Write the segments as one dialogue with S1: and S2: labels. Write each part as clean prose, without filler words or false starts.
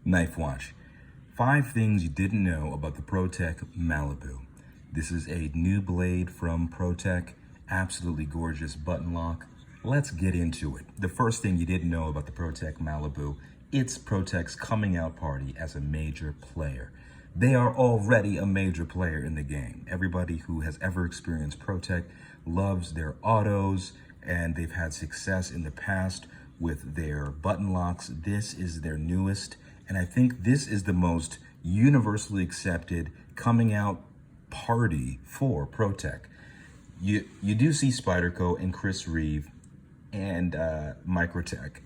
S1: Knife Watch. 5 things you didn't know about the Protech Malibu. This is a new blade from Protech. Absolutely gorgeous button lock. Let's get into it. The first thing you didn't know about the Protech Malibu, it's Protech's coming out party as a major player. They are already a major player in the game. Everybody who has ever experienced Protech loves their autos, and they've had success in the past with their button locks. This is their newest, and I think this is the most universally accepted coming out party for Protech. You do see Spyderco and Chris Reeve and Microtech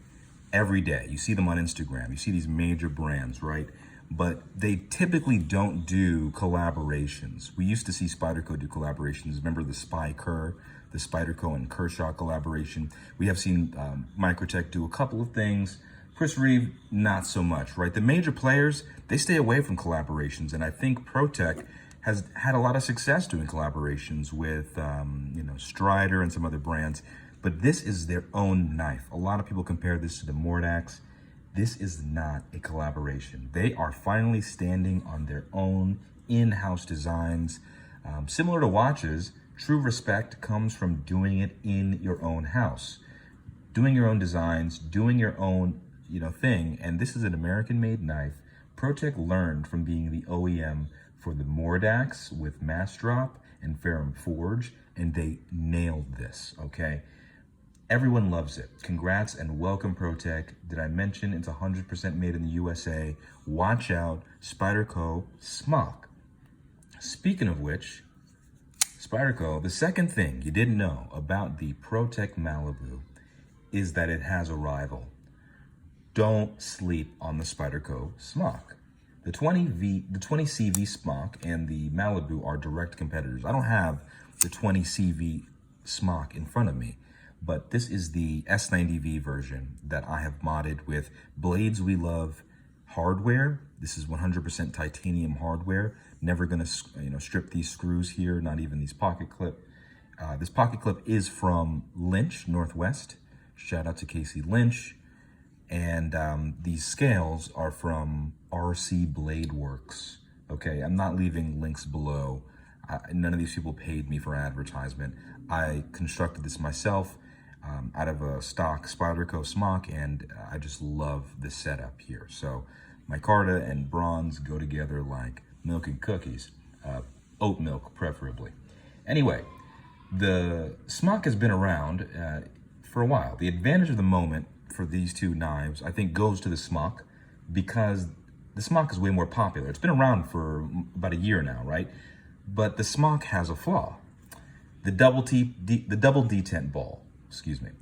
S1: every day. You see them on Instagram. You see these major brands, right? But they typically don't do collaborations. We used to see Spyderco do collaborations. Remember the the Spyderco and Kershaw collaboration? We have seen Microtech do a couple of things. Chris Reeve, not so much, right? The major players, they stay away from collaborations, and I think Protech has had a lot of success doing collaborations with, Strider and some other brands. But this is their own knife. A lot of people compare this to the Mordax. This is not a collaboration. They are finally standing on their own in-house designs. Similar to watches, true respect comes from doing it in your own house. Doing your own designs, doing your own thing. And this is an American-made knife. Protech learned from being the OEM for the Mordax with Mass Drop and Ferrum Forge, and they nailed this, okay? Everyone loves it. Congrats and welcome, Protech. Did I mention it's 100% made in the USA? Watch out, Spyderco Smock. Speaking of which, Spyderco, the second thing you didn't know about the Protech Malibu is that it has a rival. Don't sleep on the Spyderco Smock. The 20CV Smock and the Malibu are direct competitors. I don't have the 20CV Smock in front of me, but this is the S90V version that I have modded with Blades We Love hardware. This is 100% titanium hardware. Never gonna strip these screws here, not even these pocket clip. This pocket clip is from Lynch, Northwest. Shout out to Casey Lynch. And these scales are from RC Blade Works. Okay, I'm not leaving links below. None of these people paid me for advertisement. I constructed this myself out of a stock Spyderco Smock, and I just love this setup here. So micarta and bronze go together like milk and cookies, oat milk preferably. Anyway, the Smock has been around for a while. The advantage of the moment for these two knives, I think, goes to the Smock because the Smock is way more popular. It's been around for about a year now, right? But the Smock has a flaw. The double detent ball,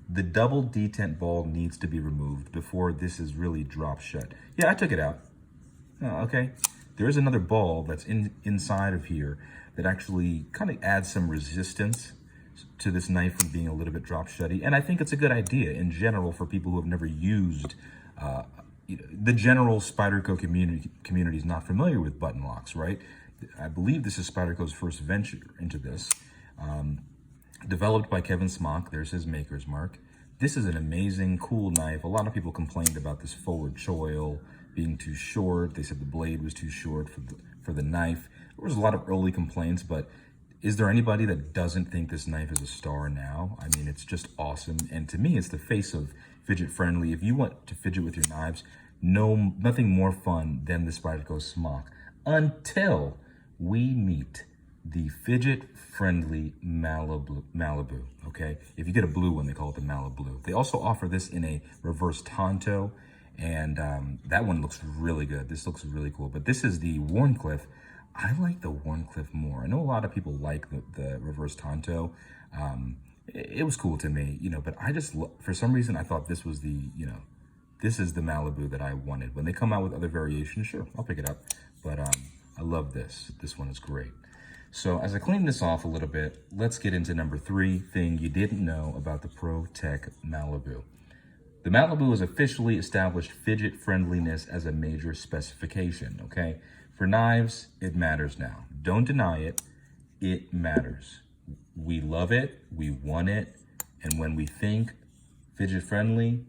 S1: the double detent ball needs to be removed before this is really dropped shut. Yeah, I took it out. Oh, okay. There is another ball that's inside of here that actually kind of adds some resistance to this knife from being a little bit drop shutty. And I think it's a good idea in general for people who have never used, the general Spyderco community is not familiar with button locks, right? I believe this is Spyderco's first venture into this. Developed by Kevin Smock, there's his maker's mark. This is an amazing, cool knife. A lot of people complained about this forward choil being too short. They said the blade was too short for the knife. There was a lot of early complaints, but is there anybody that doesn't think this knife is a star now? I mean, it's just awesome. And to me, it's the face of fidget friendly. If you want to fidget with your knives, nothing more fun than the Spyderco Smock until we meet the fidget-friendly Malibu, okay? If you get a blue one, they call it the Malibu. They also offer this in a reverse Tonto, and that one looks really good. This looks really cool, but this is the Wharncliffe. I like the Wharncliffe more. I know a lot of people like the reverse Tonto. It was cool to me, but I just, for some reason, I thought this was this is the Malibu that I wanted. When they come out with other variations, sure, I'll pick it up, but I love this. This one is great. So as I clean this off a little bit, let's get into number 3 thing you didn't know about the Protech Malibu. The Malibu has officially established fidget friendliness as a major specification, okay? For knives, it matters now. Don't deny it, it matters. We love it, we want it, and when we think fidget friendly,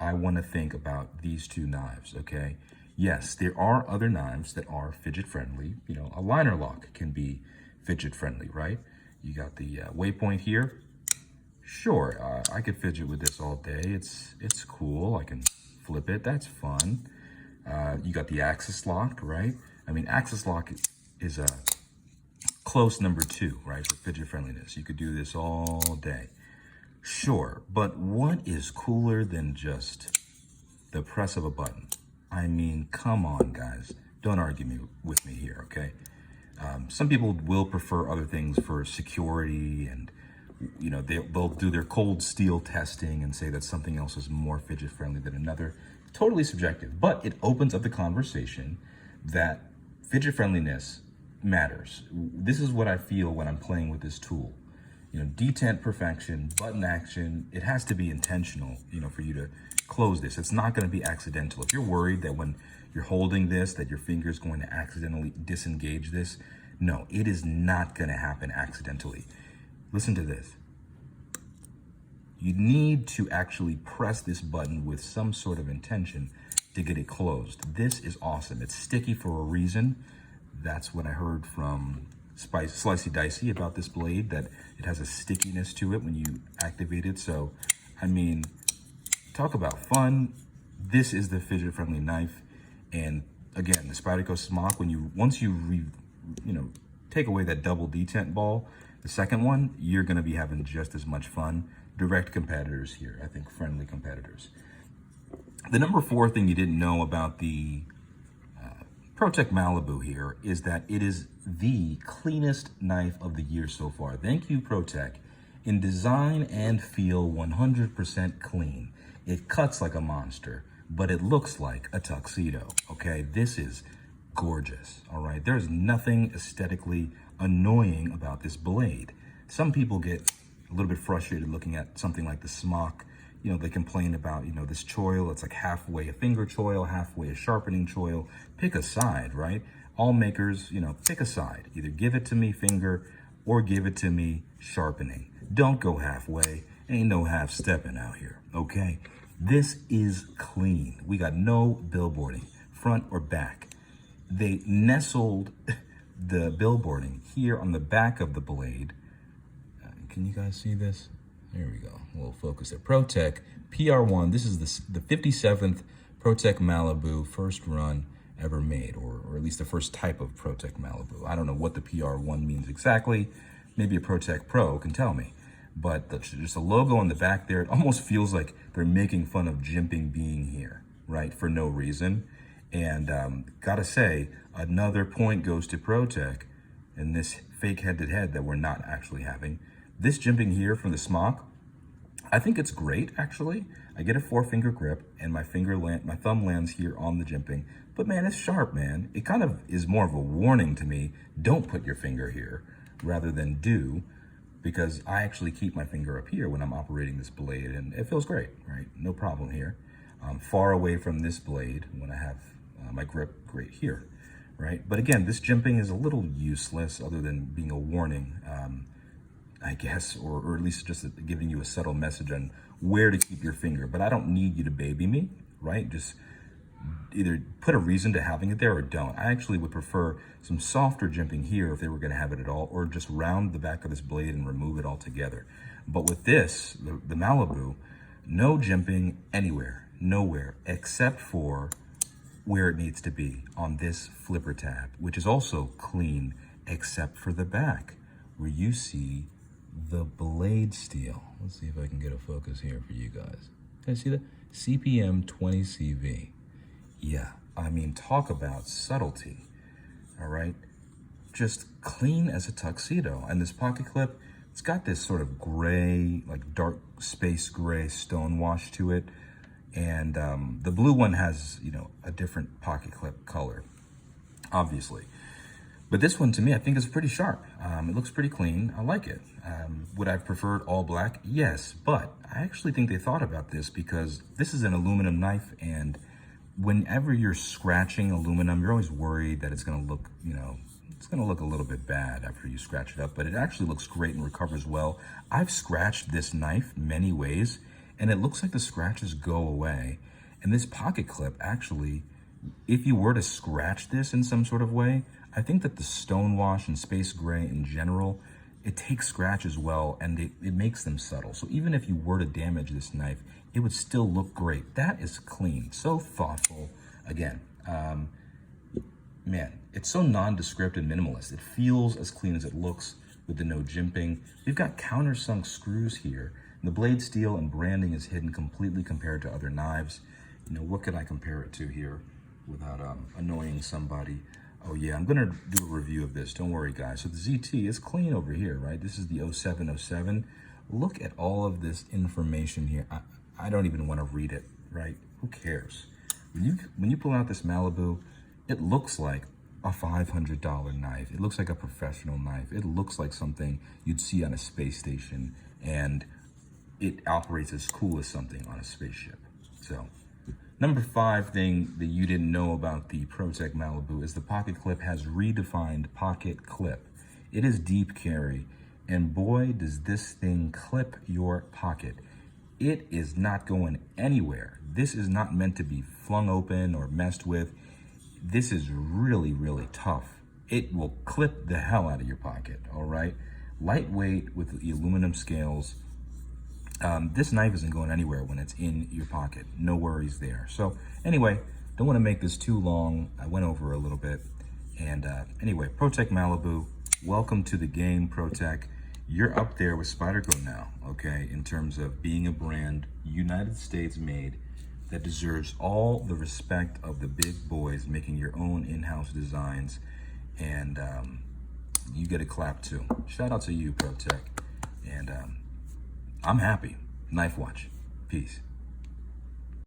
S1: I want to think about these two knives, okay? Yes, there are other knives that are fidget friendly. You know, a liner lock can be fidget friendly, right? You got the waypoint here. Sure, I could fidget with this all day. It's cool. I can flip it. That's fun. You got the axis lock, right? I mean, axis lock is a close number 2, right, for fidget friendliness. You could do this all day. Sure, but what is cooler than just the press of a button? I mean, come on, guys. Don't argue with me here, okay? Some people will prefer other things for security, and you know, they'll do their cold steel testing and say that something else is more fidget friendly than another. Totally subjective, but it opens up the conversation that fidget friendliness matters. This is what I feel when I'm playing with this tool. You know, detent perfection, button action, it has to be intentional, you know, for you to close this. It's not going to be accidental. If you're worried that when you're holding this, that your finger is going to accidentally disengage this, no, it is not going to happen accidentally. Listen to this. You need to actually press this button with some sort of intention to get it closed. This is awesome. It's sticky for a reason. That's what I heard from Slicey Dicey about this blade, that it has a stickiness to it when you activate it. So, I mean, talk about fun. This is the fidget friendly knife. And again, the Spyderco Smock, once you take away that double detent ball, the second one, you're going to be having just as much fun. Direct competitors here, I think, friendly competitors. The number 4 thing you didn't know about the Protech Malibu here is that it is the cleanest knife of the year so far. Thank you, Protech. In design and feel, 100% clean. It cuts like a monster, but it looks like a tuxedo, okay? This is gorgeous, all right? There's nothing aesthetically annoying about this blade. Some people get a little bit frustrated looking at something like the Smock. You know, they complain about, you know, this choil. It's like halfway a finger choil, halfway a sharpening choil. Pick a side, right? All makers, you know, pick a side. Either give it to me finger or give it to me sharpening. Don't go halfway. Ain't no half stepping out here, okay? This is clean. We got no billboarding, front or back. They nestled the billboarding here on the back of the blade. Can you guys see this? There we go. We'll focus it. Protech PR1. This is the 57th Protech Malibu first run ever made, or at least the first type of Protech Malibu. I don't know what the PR1 means exactly. Maybe a Protech Pro can tell me. But just a logo on the back there, it almost feels like they're making fun of Jimping being here, right? For no reason. And gotta say, another point goes to Protech and this fake head-to-head that we're not actually having. This jimping here from the Smock, I think it's great, actually. I get a 4-finger grip, and my thumb lands here on the jimping. But man, it's sharp, man. It kind of is more of a warning to me. Don't put your finger here, rather than do, because I actually keep my finger up here when I'm operating this blade, and it feels great, right? No problem here. I'm far away from this blade when I have my grip right here, right? But again, this jimping is a little useless, other than being a warning. I guess, or at least just giving you a subtle message on where to keep your finger. But I don't need you to baby me, right? Just either put a reason to having it there or don't. I actually would prefer some softer jimping here if they were going to have it at all, or just round the back of this blade and remove it altogether. But with this, the Malibu, no jimping anywhere, nowhere, except for where it needs to be on this flipper tab, which is also clean, except for the back, where you see the blade steel. Let's see if I can get a focus here for you guys. Can I see that? CPM 20 CV. Yeah, I mean, talk about subtlety, all right? Just clean as a tuxedo. And this pocket clip, it's got this sort of gray, like dark space gray stone wash to it. And the blue one has, you know, a different pocket clip color, obviously. But this one, to me, I think is pretty sharp. It looks pretty clean. I like it. Would I have preferred all black? Yes, but I actually think they thought about this because this is an aluminum knife, and whenever you're scratching aluminum, you're always worried that it's gonna look, you know, it's gonna look a little bit bad after you scratch it up, but it actually looks great and recovers well. I've scratched this knife many ways, and it looks like the scratches go away. And this pocket clip actually If you were to scratch this in some sort of way, I think that the stonewash and space gray in general, it takes scratches well and it makes them subtle. So even if you were to damage this knife, it would still look great. That is clean, so thoughtful. Again, man, it's so nondescript and minimalist. It feels as clean as it looks with the no jimping. We've got countersunk screws here. The blade steel and branding is hidden completely compared to other knives. You know, what could I compare it to here without annoying somebody? Oh yeah, I'm gonna do a review of this, don't worry guys. So the ZT is clean over here, right? This is the 0707. Look at all of this information here. I don't even wanna read it, right? Who cares? When you pull out this Malibu, it looks like a $500 knife. It looks like a professional knife. It looks like something you'd see on a space station, and it operates as cool as something on a spaceship. So, number 5 thing that you didn't know about the Protech Malibu is the pocket clip has redefined pocket clip. It is deep carry, and boy, does this thing clip your pocket. It is not going anywhere. This is not meant to be flung open or messed with. This is really, really tough. It will clip the hell out of your pocket, all right? Lightweight with the aluminum scales. This knife isn't going anywhere when it's in your pocket. No worries there. So anyway, don't want to make this too long. I went over a little bit. And anyway, Protech Malibu, welcome to the game, Protech. You're up there with Spyderco now, okay, in terms of being a brand, United States made, that deserves all the respect of the big boys making your own in-house designs. And you get a clap too. Shout out to you, Protech. And I'm happy. Knife Watch. Peace.